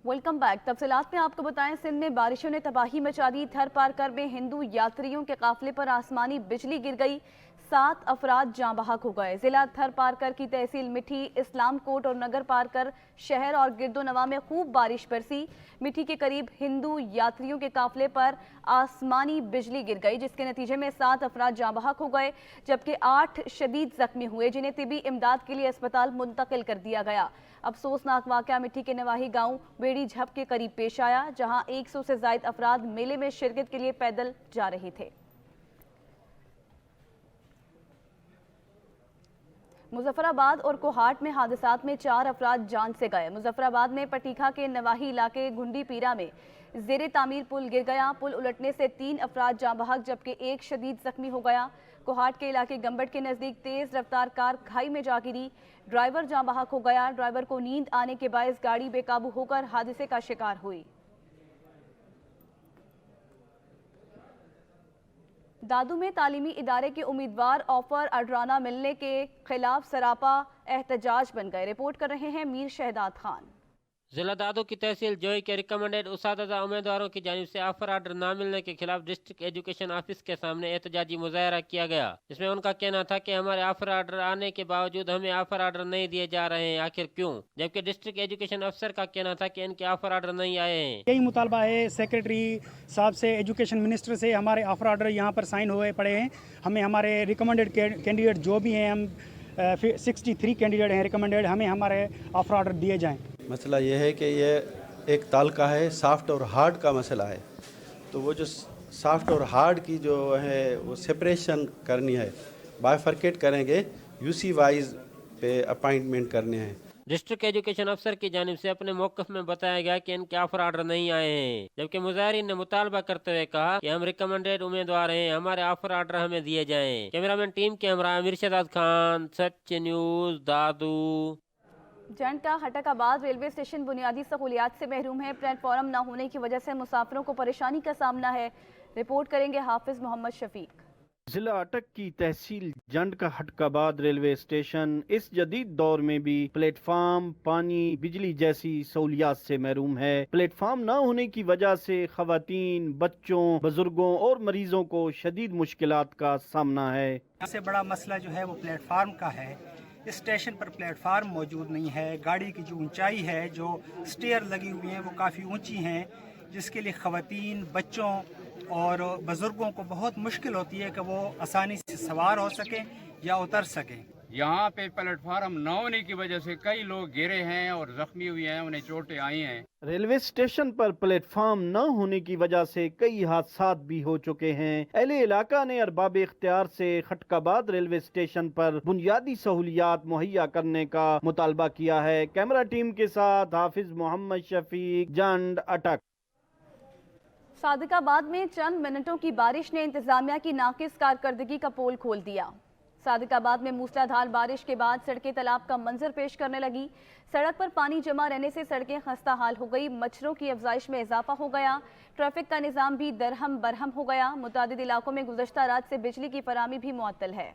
Welcome back. तफसीलात में आपको बताएं, सिंध में बारिशों ने तबाही मचा दी। थर पारकर में हिंदू यात्रियों के काफिले पर आसमानी बिजली गिर गई, 7 अफराद जाँ बहक हो गए। जिला थर पारकर की तहसील मिठी, इस्लाम कोट और नगर पारकर शहर और गिरदो नवा में खूब बारिश बरसी। मिठी के करीब हिंदू यात्रियों के काफिले पर आसमानी बिजली गिर गई, जिसके नतीजे में 7 अफराद जाँ बहक हो गए, जबकि 8 शदीद जख्मी हुए, जिन्हें तिबी इमदाद के लिए अस्पताल मुंतकिल कर दिया गया। अफसोसनाक वाक़या मिठी के नवाही गांव बेड़ी झप के करीब पेश आया, जहां 100 से ज़ायद अफराद मेले में शिरकत के लिए पैदल जा रहे थे। मुजफ्फराबाद और कोहाट में हादसात में 4 अफराद जान से गए। मुजफ्फराबाद में पटीखा के नवाही इलाके गुंडी पीरा में ज़ेरे तामीर पुल गिर गया। पुल उलटने से 3 अफराद जाँ बहक जबकि 1 शदीद जख्मी हो गया। कोहाट के इलाके गंबट के नज़दीक तेज़ रफ्तार कार खाई में जा गिरी, ड्राइवर जाँ बहक हो गया। ड्राइवर को नींद आने के बायस गाड़ी बेकाबू होकर हादसे का शिकार हुई। दादू में तालीमी इदारे के उम्मीदवार ऑफर अडराना मिलने के खिलाफ सरापा एहतजाज बन गए। रिपोर्ट कर रहे हैं मीर शहदाद खान। जिला दादू की तहसील जोई के रिकमेंडेड उस्ताद उम्मीदवारों की जानिब से ऑफर आर्डर न मिलने के खिलाफ डिस्ट्रिक्ट एजुकेशन ऑफिस के सामने एहतजाजी मुजाहरा किया गया, जिसमें उनका कहना था कि हमारे ऑफर आर्डर आने के बावजूद हमें ऑफर आर्डर नहीं दिए जा रहे हैं, आखिर क्यों? जबकि डिस्ट्रिक्ट एजुकेशन अफसर का कहना था कि इनके ऑफर आर्डर नहीं आए हैं। यही मुतालबा है सेक्रेटरी साहब से, एजुकेशन मिनिस्टर से। हमारे ऑफर आर्डर यहाँ पर साइन हुए पड़े हैं। हमें हमारे रिकमेंडेड कैंडिडेट जो भी हैं, हम 63 कैंडिडेट हैं रिकमेंडेड, हमें हमारे ऑफर आर्डर दिए जाएँ। मसला ये है कि ये एक ताल का है, सॉफ्ट और हार्ड का मसला है। तो वो जो सॉफ्ट और हार्ड की जो है वो सेपरेशन करनी है, बाइफरकेट करेंगे, यूसी वाइज पे अपॉइंटमेंट करने हैं। डिस्ट्रिक्ट एजुकेशन अफसर की जानिब से अपने मौक़िफ़ में बताया गया कि इनके ऑफर आर्डर नहीं आए हैं, जबकि मुजाहिरीन ने मुतालबा करते हुए कहा कि हम रिकमेंडेड उम्मीदवार हैं, हमारे ऑफर आर्डर हमें दिए जाएं। कैमरामैन टीम के हमरा मीर शहदाद खान, सच न्यूज़, दादू। जंड का हटकाबाद रेलवे स्टेशन बुनियादी सहूलियात से महरूम है। प्लेटफॉर्म न होने की वजह से मुसाफिरों को परेशानी का सामना है। रिपोर्ट करेंगे हाफिज मोहम्मद शफीक। जिला अटक की तहसील जंड का हटकाबाद रेलवे स्टेशन इस जदीद दौर में भी प्लेटफार्म, पानी, बिजली जैसी सहूलियात से महरूम है। प्लेटफार्म न होने की वजह से खवातीन, बच्चों, बुजुर्गों और मरीजों को शदीद मुश्किलात का सामना है। सबसे बड़ा मसला जो है वो प्लेटफार्म का है। इस स्टेशन पर प्लेटफार्म मौजूद नहीं है। गाड़ी की जो ऊंचाई है, जो स्टेयर लगी हुई हैं वो काफ़ी ऊंची हैं, जिसके लिए ख़वातीन, बच्चों और बुज़ुर्गों को बहुत मुश्किल होती है कि वो आसानी से सवार हो सकें या उतर सकें। यहाँ पे प्लेटफार्म न होने की वजह से कई लोग गिरे हैं और जख्मी हुए हैं, उन्हें चोटें आई हैं। रेलवे स्टेशन पर प्लेटफार्म न होने की वजह से कई हादसात भी हो चुके हैं। अहले इलाका ने अरबाब इख्तियार से खटकाबाद रेलवे स्टेशन पर बुनियादी सहूलियात मुहैया करने का मुतालबा किया है। कैमरा टीम के साथ हाफिज मोहम्मद शफीक, जंड, अटक। सादिकाबाद में चंद मिनटों की बारिश ने इंतजामिया की नाकिस कारकर्दगी का पोल खोल दिया। सादिकाबाद में मूसलाधार बारिश के बाद सड़कें तालाब का मंजर पेश करने लगी। सड़क पर पानी जमा रहने से सड़कें खस्ता हाल हो गई, मच्छरों की अफजाइश में इजाफा हो गया। ट्रैफिक का निज़ाम भी दरहम बरहम हो गया। मुतादिद इलाकों में गुज़श्ता रात से बिजली की फराहमी भी मुअत्तल है।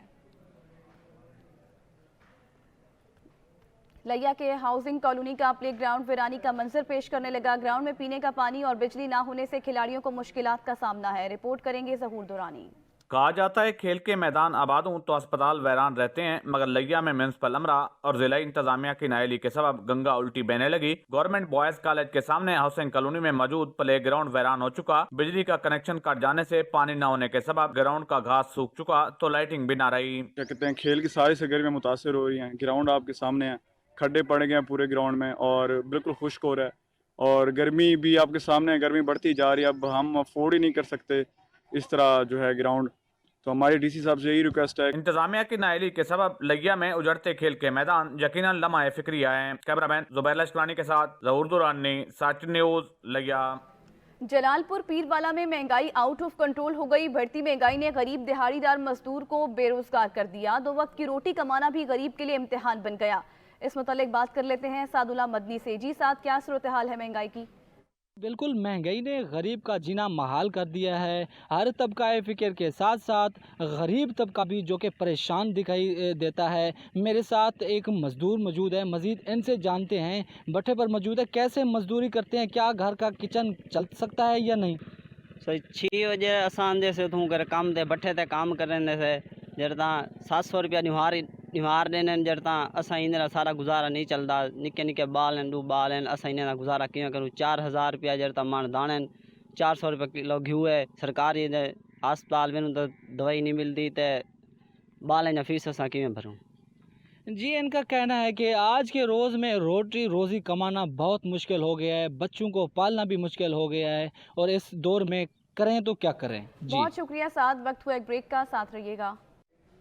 लिया के हाउसिंग कॉलोनी का प्ले ग्राउंड वीरानी का मंजर पेश करने लगा। ग्राउंड में पीने का पानी और बिजली ना होने से खिलाड़ियों को मुश्किलात का सामना है। रिपोर्ट करेंगे ज़हूर दुरानी। कहा जाता है खेल के मैदान आबाद हों तो अस्पताल वैरान रहते हैं, मगर लिया में म्यूनसिपल अमरा और जिला इंतजामिया की नाअहली के सबब गंगा उल्टी बहने लगी। गवर्नमेंट बॉयज कॉलेज के सामने हाउसिंग कॉलोनी में मौजूद प्ले ग्राउंड वैरान हो चुका। बिजली का कनेक्शन कट जाने से पानी न होने के सबब ग्राउंड का घास सूख चुका तो लाइटिंग भी न रही। क्या कहते हैं, खेल की सारी सरगर्मियां मुतासर हो रही हैं। ग्राउंड आपके सामने है, खड्डे पड़ गए हैं पूरे ग्राउंड में और बिल्कुल खुश्क हो रहा है, और गर्मी भी आपके सामने है, गर्मी बढ़ती जा रही है। अब हम अफोर्ड ही नहीं कर सकते इस तरह जो है ग्राउंड। तो हमारी डीसी साहब से यही रिक्वेस्ट है। इंतजामिया की नाअहली के सबब लिया में उजड़ते खेल के मैदान यकीनन लम्हा फिक्रिया है। कैमरामैन जुबैर लश्करानी के साथ ज़हूर दुरानी, सच न्यूज़, लिया। जलालपुर पीरवाला में महंगाई आउट ऑफ कंट्रोल हो गई। बढ़ती महंगाई ने गरीब दिहाड़ीदार मजदूर को बेरोजगार कर दिया। 2 वक्त की रोटी कमाना भी गरीब के लिए इम्तिहान बन गया। इस मुतालिक बात कर लेते हैं सादुल्ला मदनी से। जी साद, क्या सूरत हाल है महंगाई की? बिल्कुल महंगाई ने गरीब का जीना महाल कर दिया है। हर तबका फ़िक्र के साथ साथ गरीब तबका भी जो कि परेशान दिखाई देता है। मेरे साथ एक मज़दूर मौजूद है, मज़ीद इनसे जानते हैं। भट्ठे पर मौजूद है, कैसे मजदूरी करते हैं, क्या घर का किचन चल सकता है या नहीं? सो 6 बजे असान जैसे तू कर काम दे भट्ठे ते काम करने से जरता 700 रुपया निहार देने जरता असा इन सारा गुजारा नहीं चलता। निके निके बाल हैं, 2 बाल हैं, असा इन गुजारा क्यों करूँ। 4000 रुपया जरता मान दाने 400 रुपये किलो घी है। सरकारी अस्पताल में तो दवाई नहीं मिलती, तो बाल या फीस असा क्यों भरूँ। जी, इनका कहना है कि आज के रोज़ में रोज़ी कमाना बहुत मुश्किल हो गया है, बच्चों को पालना भी मुश्किल हो गया है, और इस दौर में करें तो क्या करें। जी बहुत शुक्रिया साथ, वक्त हुआ एक ब्रेक का, साथ रहिएगा।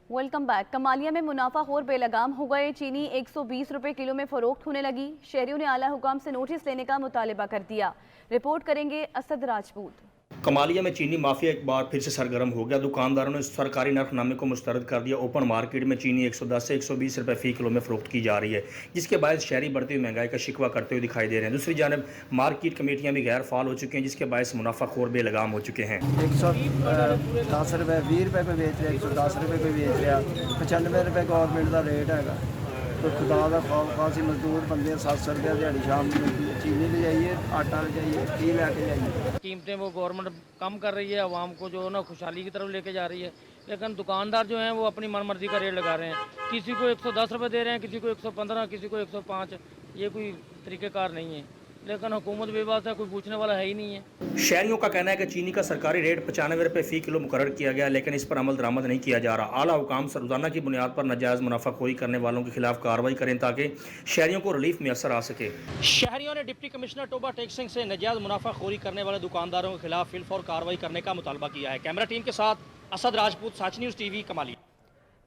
Welcome back. कमालिया में मुनाफाखोर बेलगाम हो गए। चीनी 120 रुपए किलो में फरोख्त होने लगी। शहरियों ने आला हुकाम से नोटिस लेने का मुतालबा कर दिया। रिपोर्ट करेंगे असद राजपूत। कमालिया में चीनी माफिया एक बार फिर से सरगर्म हो गया। दुकानदारों ने सरकारी नरखनामे को मुस्तरद कर दिया। ओपन मार्केट में चीनी 110 से 120 रुपए फी किलो में फरोख्त की जा रही है, जिसके बायस शहरी बढ़ती हुई महंगाई का शिकवा करते हुए दिखाई दे रहे हैं। दूसरी जानब मार्केट कमेटियां भी गैर फाल हो चुकी हैं, जिसके बायस मुनाफाखोर बेलगाम हो चुके हैं। 110 रुपए 20 रुपए पे बेच रहे, 110 रुपए पे बेच रहा, 95 रुपए गवर्नमेंट का रेट है। तो खुदा का खासी मजदूर बंदे 700 रुपया दिहाड़ी शाम में मिलती है। चीनी ले जाइए, आटा ले जाइए, घी लेके जाइए। कीमतें वो गवर्नमेंट कम कर रही है, आवाम को जो ना खुशहाली की तरफ लेके जा रही है, लेकिन दुकानदार जो हैं वो अपनी मनमर्जी का रेट लगा रहे हैं। किसी को 110 रुपये दे रहे हैं, किसी को 115, किसी को 105। ये कोई तरीक़ेकार नहीं है, लेकिन हुकूमत बेबस है, कोई पूछने वाला है ही नहीं है। शहरियों का कहना है कि चीनी का सरकारी रेट 95 रुपए फी किलो मुकर्रर किया गया, लेकिन इस पर अमल दरामद नहीं किया जा रहा। आला हुकाम रोजाना की बुनियाद पर नाजायज मुनाफाखोरी करने वालों के खिलाफ कार्रवाई करें ताकि शहरियों को रिलीफ मैसर आ सके। शहरियों ने डिप्टी कमिश्नर टोबा टेक्सिंग से नाजायज मुनाफाखोरी करने वाले दुकानदारों के खिलाफ फिलफौर कार्रवाई करने का मुतालबा किया है। कैमरा टीम के साथ असद राजपूत, साच न्यूज़ टीवी, कमाली।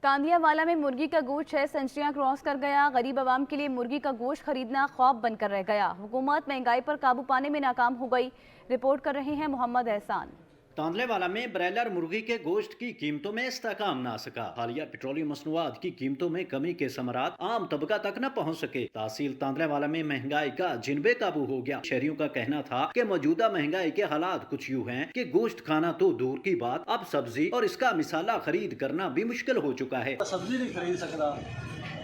कांदियावाला में मुर्गी का गोश्त 6 सेंचुरियां क्रॉस कर गया। गरीब आवाम के लिए मुर्गी का गोश्त खरीदना ख्वाब बनकर रह गया। हुकूमत महंगाई पर काबू पाने में नाकाम हो गई। रिपोर्ट कर रहे हैं मोहम्मद एहसान। तांदलेवाला में ब्रायलर मुर्गी के गोश्त की कीमतों में इस्तेकाम ना सका। हालिया पेट्रोलियम मसनूआत की कीमतों में कमी के समरात आम तबका तक न पहुंच सके। तहसील तांदलेवाला में महंगाई का जिन बेकाबू हो गया। शहरियों का कहना था कि मौजूदा महंगाई के हालात कुछ यूं हैं कि गोश्त खाना तो दूर की बात, अब सब्जी और इसका मिसाला खरीद करना भी मुश्किल हो चुका है। सब्जी नहीं खरीद सकता,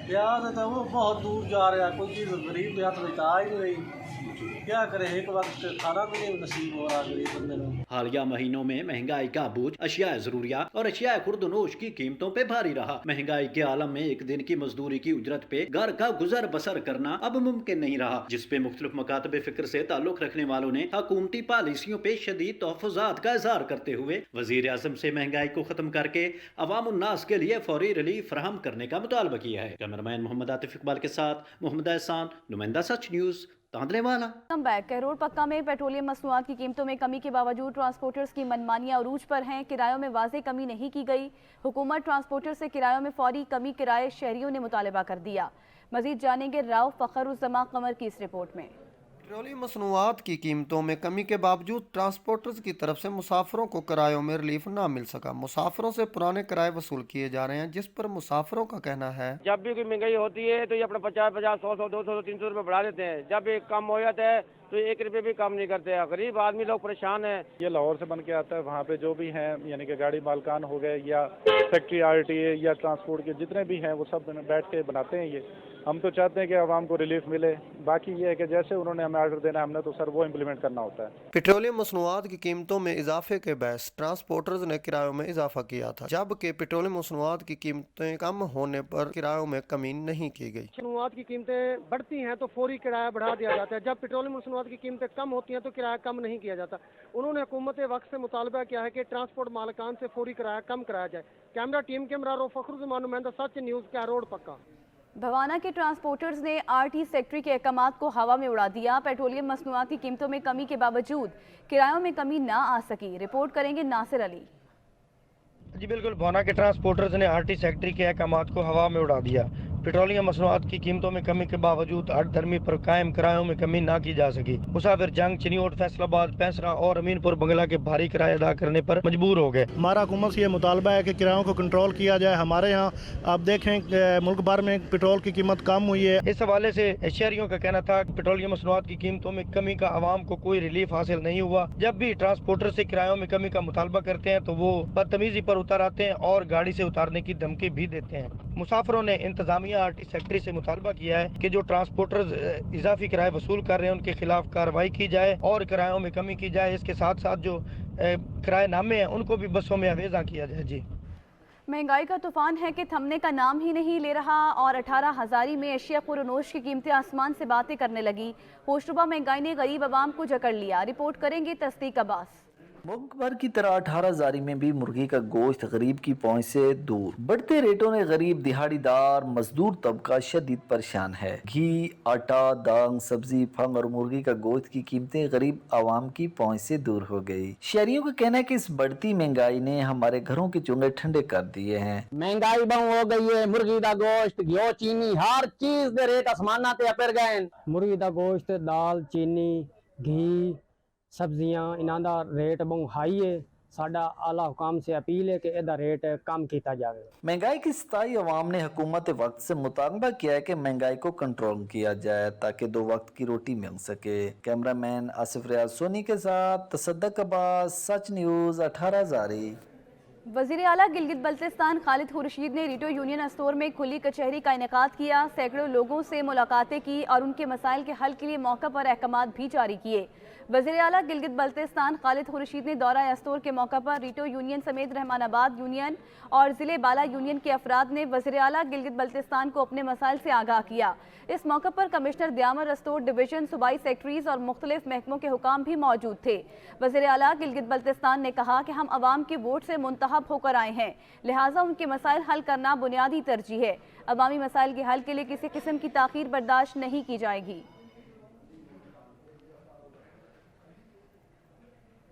प्याज तो वो बहुत दूर जा रहा है, कोई चीज गरीब हाथ में आ ही नहीं। क्या करे, एक वक्त खाना भी नहीं नसीब हो रहा गरीब बंदे को। हालिया महीनों में महंगाई का बोझ अशिया जरूरिया और अशिया खुर्दनोश की कीमतों पे भारी रहा। महंगाई के आलम में एक दिन की मजदूरी की उजरत पे घर का गुजर बसर करना अब मुमकिन नहीं रहा, जिसपे मुख्तलिफ मकातबे फिक्र से ताल्लुक रखने वालों ने हुकूमती पॉलिसियों पे शदीद तहफ़्फ़ुज़ात का इज़हार करते हुए वज़ीर आज़म से महंगाई को खत्म करके अवाम उन्नास के लिए फौरी रिलीफ फराहम करने का मुतालबा किया है। कैमरामैन मोहम्मद आतिफ इकबाल के साथ मोहम्मद एहसान, नुमाइंदा Sach news, Tandlianwala. Come back. Karor Pakka में पेट्रोलियम मसनूआत की कीमतों में कमी के बावजूद ट्रांसपोर्टर्स की मनमानियां अरूज पर हैं। किरायों में वाज़ेह कमी नहीं की गई। हुकूमत ट्रांसपोर्टर से किरायों में फौरी कमी किराए शहरियों ने मुतालबा कर दिया। मजीद जानेंगे राव फ़खरुज़्ज़मा कमर की इस रिपोर्ट में। पेट्रोलियम मसनूआत की कीमतों में कमी के बावजूद ट्रांसपोर्टर्स की तरफ से मुसाफिरों को किरायों में रिलीफ ना मिल सका। मुसाफिरों से पुराने किराए वसूल किए जा रहे हैं, जिस पर मुसाफिरों का कहना है जब भी कोई महंगाई होती है तो ये अपना 50, 100, 200, 300 रुपये बढ़ा देते हैं। जब एक कम हो जाता है तो 1 रुपये भी कम नहीं करते हैं। गरीब आदमी लोग परेशान हैं। ये लाहौर से बन के आता है, वहाँ पे जो भी हैं यानी कि गाड़ी मालकान हो गए या फैक्ट्री RTA या ट्रांसपोर्ट के जितने भी हैं वो सब बैठ के बनाते हैं। ये हम तो चाहते हैं कि आवाम को रिलीफ मिले। बाकी ये है कि जैसे उन्होंने हमें आर्डर देना है हमने तो सर वो इम्प्लीमेंट करना होता है। पेट्रोलियम मसनूआत की कीमतों में इजाफे के बहस ट्रांसपोर्टर्स ने किरायों में इजाफा किया था, जबकि पेट्रोलियम मसनूआत की कीमतें कम होने पर किरायों में कमी नहीं की गई। मसनूआत की कीमतें बढ़ती हैं तो फौरी किराया बढ़ा दिया जाता है। जब पेट्रोलियम मसनूआत की कीमतें कम होती हैं तो किराया कम नहीं किया जाता। उन्होंने हुकूमत वक्त से मुतालबा किया है कि ट्रांसपोर्ट मालिकान से फौरी किराया कम कराया जाए। कैमरा टीम के हमरा फ़खरुज़्ज़मा, नुमाइंदा सच न्यूज़, का रोड पक्का। भवाना के ट्रांसपोर्टर्स ने RT सेक्रेटरी के अहकामात को हवा में उड़ा दिया। पेट्रोलियम मसनूआत की कीमतों में कमी के बावजूद किरायों में कमी ना आ सकी। रिपोर्ट करेंगे नासिर अली। जी बिल्कुल, भवाना के ट्रांसपोर्टर्स ने RT सेक्रेटरी के अहकामात को हवा में उड़ा दिया। पेट्रोलियम मसनूआत की कीमतों में कमी के बावजूद हर धर्मी पर कायम किरायों में कमी ना की जा सकी। मुसाफिर जंग, चिनियोट, फैसलाबाद, पैंसरा और अमीनपुर बंगला के भारी किराए अदा करने पर मजबूर हो गए। हमारा हुकूमत से ये मुतालबा है कि किरायों को कंट्रोल किया जाए। हमारे यहाँ आप देखें मुल्क भर में पेट्रोल की कीमत कम हुई है। इस हवाले से शहरियों का कहना था कि पेट्रोलियम मसनूआत की कीमतों में कमी का आवाम को कोई रिलीफ हासिल नहीं हुआ। जब भी ट्रांसपोर्टर से किरायों में कमी का मुतालबा करते हैं तो वो बदतमीजी पर उतर आते हैं और गाड़ी से उतारने की धमकी भी देते हैं। मुसाफिरों ने इंतजामिया आरटी सेक्रेटरी से मुतालबा किया है कि जो ट्रांसपोर्टर इजाफी किराए वसूल कर रहे हैं उनके खिलाफ कार्रवाई की जाए और किरायों में कमी की जाए। इसके साथ साथ जो किराए नामे हैं उनको भी बसों में अवेजा किया जाए। जी, महंगाई का तूफान है कि थमने का नाम ही नहीं ले रहा और 18,000 में एशिया खुरनोश की कीमतें आसमान से बातें करने लगी। होशरुबा महंगाई ने गरीब आवाम को जकड़ लिया। रिपोर्ट करेंगे तस्दीक अब्बास। मुल्क भर की तरह 18,000 में भी मुर्गी का गोश्त गरीब की पहुंच से दूर। बढ़ते रेटों ने गरीब दिहाड़ीदार मजदूर तबका शदीद परेशान है। घी, आटा, दाल, सब्जी, फंग और मुर्गी का गोश्त की कीमतें गरीब आवाम की पहुंच से दूर हो गई। शहरियों का कहना है कि इस बढ़ती महंगाई ने हमारे घरों के चूल्हे ठंडे कर दिए हैं। महंगाई बहु हो गई है। मुर्गी का गोश्त, घी, चीनी, हर चीज के रेट आसमाना ते अपर गए। मुर्गी का गोश्त, दाल, चीनी, घी, सब्जियां इन्हां दा रेट बहुत हाई है। साडा आला हुकाम से अपील है कि इहदा रेट कम किया जाए। महंगाई की सताई अवाम ने हुकूमत वक्त से मुतालबा किया है कि महंगाई को कंट्रोल किया जाए ताकि 2 वक्त की रोटी मिल सके। कैमरामैन आसिफ रियाज सोनी के साथ तसद्दक अब्बास, सच न्यूज़ 18,000। वज़ीर आला गिलगित बल्तिस्तान खालिद खुर्शीद ने रीटो यूनियन स्टोर में खुली कचहरी का इनेकाद किया। सैकड़ों लोगों से मुलाकातें की और उनके मसाइल के हल के लिए मौका पर अहकामात भी जारी किए। वज़ीर आला गिलगित बल्तिस्तान खालिद खुर्शीद ने दौरा स्टोर के मौका पर रीटो यूनियन समेत रहमानाबाद यूनियन और ज़िले बाला यूनियन के अफराद ने वज़ीर आला गिलगित बल्तिस्तान को अपने मसाइल से आगाह किया। इस मौका पर कमिश्नर दियामर स्टोर डिवीजन, सूबाई सेक्रेटरीज और मुख्तलिफ महकमों के हुकाम भी मौजूद थे। वज़ीर आला गिलगित बल्तिस्तान ने कहा कि हम आवाम के वोट से मुंतखब होकर आए हैं, लिहाजा उनके मसाइल हल करना बुनियादी तरजीह है। अवामी मसाइल के हल के लिए किसी किस्म की ताख़ीर बर्दाश्त नहीं की जाएगी।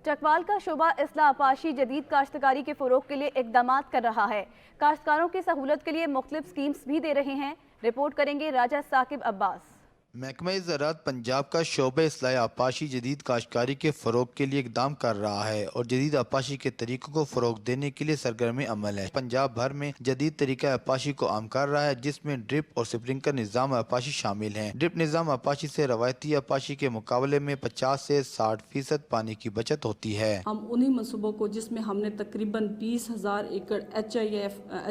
चकवाल का शोबा इसला अपाशी जदीद काश्तकारी के फ़रोग़ के लिए इक़दामात कर रहा है। काश्तकारों की सहूलत के लिए मुख्तलिफ स्कीम्स भी दे रहे हैं। रिपोर्ट करेंगे राजा साकिब अब्बास। महकमा ज़राअत पंजाब का शोबे इस्लाह आपाशी जदीद काश्तकारी के फ़रोग़ के लिए इक़दाम कर रहा है और जदीद आपाशी के तरीक़ों को फ़रोग़ देने के लिए सरगर्म अमल है। पंजाब भर में जदीद तरीका आपाशी को आम कर रहा है, जिसमें ड्रिप और स्प्रिंकलर निज़ाम आपाशी शामिल हैं। ड्रिप निज़ाम आपाशी से रवायती आपाशी के मुकाबले में 50 से 60% पानी की बचत होती है। हम उन्हीं मनसूबों को, जिसमें हमने तकरीबन 20,000 एकड़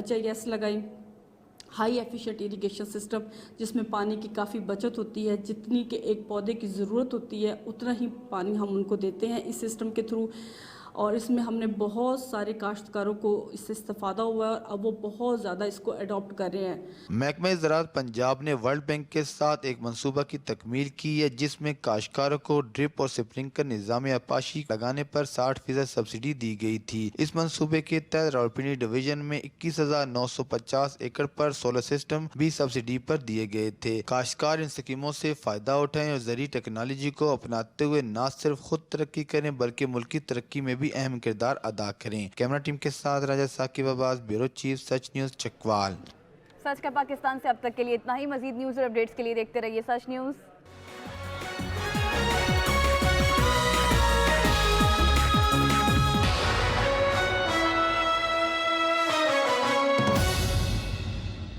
HIS लगाई, हाई एफिशिएंट इरिगेशन सिस्टम, जिसमें पानी की काफ़ी बचत होती है। जितनी के एक पौधे की ज़रूरत होती है उतना ही पानी हम उनको देते हैं इस सिस्टम के थ्रू। और इसमें हमने बहुत सारे काश्तकारों को इससे इस्तेफादा हुआ है और अब वो बहुत ज़्यादा इसको अडॉप्ट कर रहे हैं। महकमा ज़राअत पंजाब ने वर्ल्ड बैंक के साथ एक मनसूबा की तकमील की है, जिसमें काश्तकारों को ड्रिप और स्प्रिंकलर निज़ाम आपाशी लगाने पर 60% सब्सिडी दी गई थी। इस मनसूबे के तहत रावलपिंडी डिवीजन में 21,950 एकड़ पर सोलर सिस्टम भी सब्सिडी पर दिए गए थे। काश्तकार इन स्कीमों से फ़ायदा उठाएं और ज़रूरी टेक्नोलॉजी को अपनाते हुए न सिर्फ खुद तरक्की करें बल्कि मुल्की तरक्की में भी अहम किरदार अदा करें। कैमरा टीम के साथ राजा साकिब अब्बास, ब्यूरो चीफ, सच न्यूज़, चकवाल। सच का पाकिस्तान से अब तक के लिए इतना ही। मजीद न्यूज़ और अपडेट्स के लिए देखते रहिए सच न्यूज़।